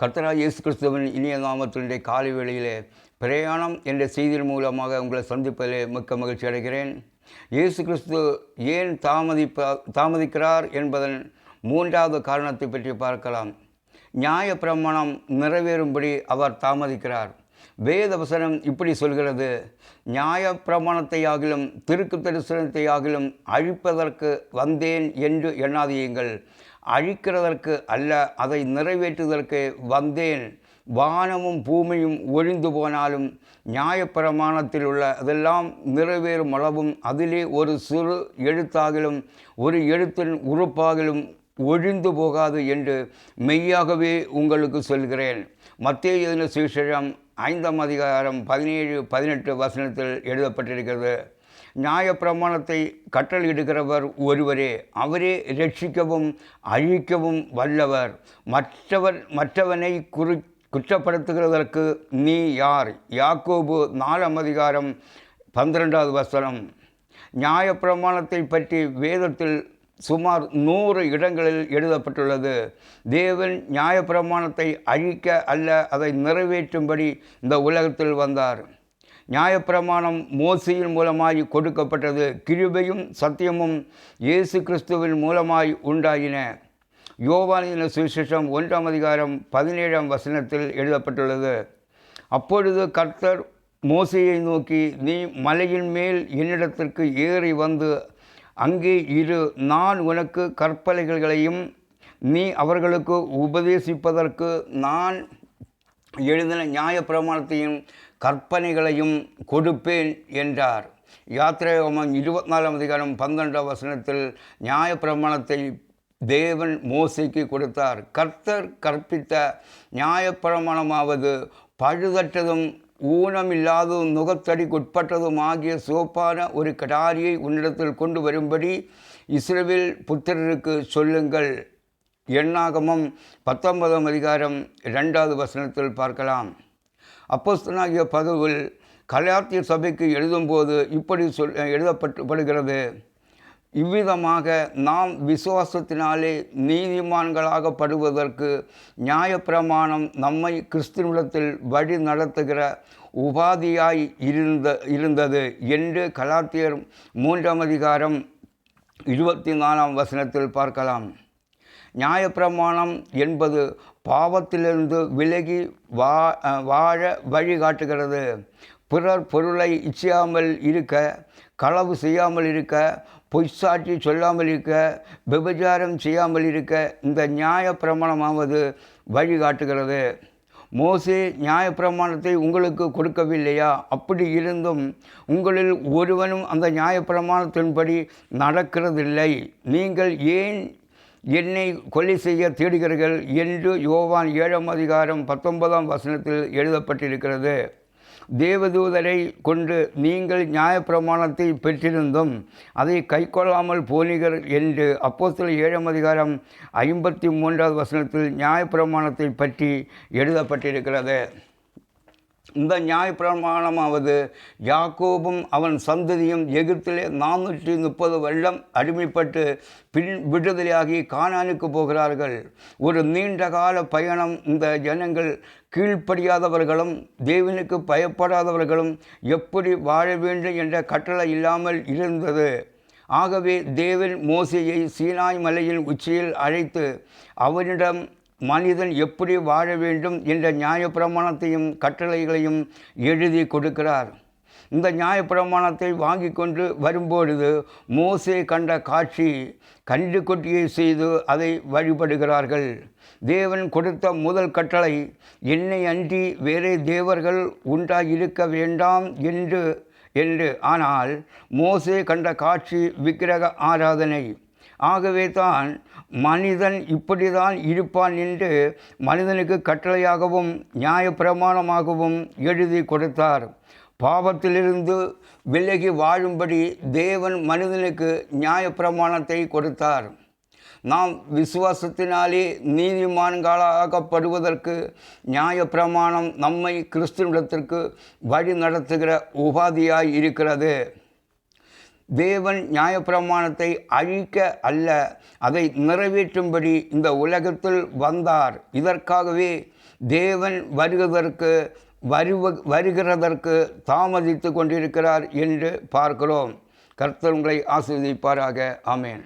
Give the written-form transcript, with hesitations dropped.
கர்த்தராகிய இயேசு கிறிஸ்துவின் இனிய நாமத்தினுடைய காலை வேளையிலே பிரயாணம் என்ற செய்தியின் மூலமாக உங்களை சந்திப்பதிலே மிக்க மகிழ்ச்சி அடைகிறேன். இயேசு கிறிஸ்து ஏன் தாமதிக்கிறார் என்பதன் மூன்றாவது காரணத்தை பற்றி பார்க்கலாம். நியாய பிரமாணம் நிறைவேறும்படி அவர் தாமதிக்கிறார். வேத வசனம் இப்படி சொல்கிறது, நியாய பிரமாணத்தையாகிலும் திருக்கு தரிசனத்தையாகிலும் அழிப்பதற்கு வந்தேன் என்று எண்ணாதீங்கள், அழிக்கிறதற்கு அல்ல, அதை நிறைவேற்றுவதற்கு வந்தேன். வானமும் பூமியும் ஒழிந்து போனாலும் நியாயப்பிரமாணத்தில் உள்ள அதெல்லாம் நிறைவேறும் அளவும் அதிலே ஒரு சிறு எழுத்தாகிலும் ஒரு எழுத்தின் உறுப்பாகிலும் ஒழிந்து போகாது என்று மெய்யாகவே உங்களுக்கு சொல்கிறேன். மத்தேயு எழுதின சுவிசேஷம் 5ஆம் அதிகாரம் 17-18 வசனத்தில் எழுதப்பட்டிருக்கிறது. நியாயப்பிரமாணத்தை கட்டளையிடுகிறவர் ஒருவரே, அவரே ரட்சிக்கவும் அழிக்கவும் வல்லவர். மற்றவனை குற்றப்படுத்துகிறதற்கு நீ யார்? யாக்கோபு 4ஆம் அதிகாரம் 12வது வசனம். நியாயப்பிரமாணத்தை பற்றி வேதத்தில் சுமார் 100 இடங்களில் எழுதப்பட்டுள்ளது. தேவன் நியாயப்பிரமாணத்தை அழிக்க அல்ல, அதை நிறைவேற்றும்படி இந்த உலகத்தில் வந்தார். நியாயப்பிரமாணம் மோசேயின் மூலமாய் கொடுக்கப்பட்டது. கிருபையும் சத்தியமும் இயேசு கிறிஸ்துவின் மூலமாய் உண்டாயின. யோவானின் சுவிசேஷம் 1ஆம் அதிகாரம் 17ஆம் வசனத்தில் எழுதப்பட்டுள்ளது. அப்பொழுது கர்த்தர் மோசேயை நோக்கி, நீ மலையின் மேல் என்னிடத்திற்கு ஏறி வந்து அங்கே இரு, நான் உனக்கு கற்பனைகளையும் நீ அவர்களுக்கு உபதேசிப்பதற்கு நான் எழுதின நியாயப்பிரமாணத்தையும் கற்பனைகளையும் கொடுப்பேன் என்றார். யாத்திராகமம் 24ஆம் அதிகாரம் 12ஆம் வசனத்தில் நியாயப்பிரமாணத்தை தேவன் மோசேக்கு கொடுத்தார். கர்த்தர் கற்பித்த நியாயப்பிரமாணமாவது பழுதற்றதும் ஊனமில்லாததும் நுகத்தடிக்குட்பட்டதும் ஆகிய சோப்பான ஒரு கடாரியை உன்னிடத்தில் கொண்டு வரும்படி இஸ்ரவேல் புத்திரருக்கு சொல்லுங்கள். எண்ணாகமம் 19ஆம் அதிகாரம் 2வது வசனத்தில் பார்க்கலாம். அப்போஸ்தலனாகிய பவுல் கலாத்திய சபைக்கு எழுதும்போது இப்படி எழுதப்படுகிறது, இவ்விதமாக நாம் விசுவாசத்தினாலே நீதிமான்களாகப்படுவதற்கு நியாயப்பிரமாணம் நம்மை கிறிஸ்துவிடத்தில் வழி நடத்துகிற உபாதியாய் இருந்தது என்று கலாத்தியர் 3ஆம் அதிகாரம் 24ஆம் வசனத்தில் பார்க்கலாம். நியாயப்பிரமாணம் என்பது பாவத்திலிருந்து விலகி வாழ வழிகாட்டுகிறது. பிறர் பொருளை இச்சியாமல் இருக்க, களவு செய்யாமல் இருக்க, பொய்சாட்சி சொல்லாமல் இருக்க, விபச்சாரம் செய்யாமல் இருக்க இந்த நியாயப்பிரமாணமாவது வழிகாட்டுகிறது. மோசே நியாயப்பிரமாணத்தை உங்களுக்கு கொடுக்கவில்லையா? அப்படி இருந்தும் உங்களில் ஒருவனும் அந்த நியாயப்பிரமாணத்தின்படி நடக்கிறதில்லை. நீங்கள் ஏன் என்னை கொலை செய்ய தேடுகிறீர்கள் என்று யோவான் 7ஆம் அதிகாரம் 19ஆம் வசனத்தில் எழுதப்பட்டிருக்கிறது. தேவதூதரை கொண்டு நீங்கள் நியாயப்பிரமாணத்தை பெற்றிருந்தும் அதை கைக்கொள்ளாமல் போனீர்கள் என்று அப்போஸ்தலர் 7ஆம் அதிகாரம் 53வது வசனத்தில் நியாயப்பிரமாணத்தை பற்றி எழுதப்பட்டிருக்கிறது. இந்த நியாயப்பிரமாணமாவது யாக்கோபும் அவன் சந்ததியும் எகிப்திலே 430 வருடம் அடிமைப்பட்டு பின் விடுதலையாகி கானானுக்கு போகிறார்கள். ஒரு நீண்ட கால பயணம். இந்த ஜனங்கள் கீழ்ப்படியாதவர்களும் தேவனுக்கு பயப்படாதவர்களும் எப்படி வாழ வேண்டும் என்ற கட்டளை இல்லாமல் இருந்தது. ஆகவே தேவன் மோசேயை சீனாய் மலையின் உச்சியில் அழைத்து அவனிடம் மனிதன் எப்படி வாழ வேண்டும் என்ற நியாயப்பிரமாணத்தையும் கட்டளைகளையும் எழுதி கொடுக்கிறார். இந்த நியாயப்பிரமாணத்தை வாங்கி கொண்டு வரும்பொழுது மோசே கண்ட காட்சி, கன்றுக்குட்டியை செய்து அதை வழிபடுகிறார்கள். தேவன் கொடுத்த முதல் கட்டளை, என்னை அன்றி வேறே தேவர்கள் உண்டாயிருக்க வேண்டாம் என்று. ஆனால் மோசே கண்ட காட்சி விக்கிரக ஆராதனை. ஆகவே தான் மனிதன் இப்படிதான் இருப்பான் என்று மனிதனுக்கு கட்டளையாகவும் நியாயப்பிரமாணமாகவும் எழுதி கொடுத்தார். பாவத்திலிருந்து விலகி வாழும்படி தேவன் மனிதனுக்கு நியாயப்பிரமாணத்தை கொடுத்தார். நாம் விசுவாசத்தினாலே நீதிமான்களாகப்படுவதற்கு நியாயப்பிரமாணம் நம்மை கிறிஸ்துவிடத்திற்கு வழி நடத்துகிற உபாதியாய் இருக்கிறது. தேவன் நியாயப்பிரமாணத்தை அழிக்க அல்ல, அதை நிறைவேற்றும்படி இந்த உலகத்தில் வந்தார். இதற்காகவே தேவன் வருகிறதற்கு தாமதித்து கொண்டிருக்கிறார் என்று பார்க்கிறோம். கர்த்தர் உங்களை ஆசீர்வதிப்பாராக. ஆமென்.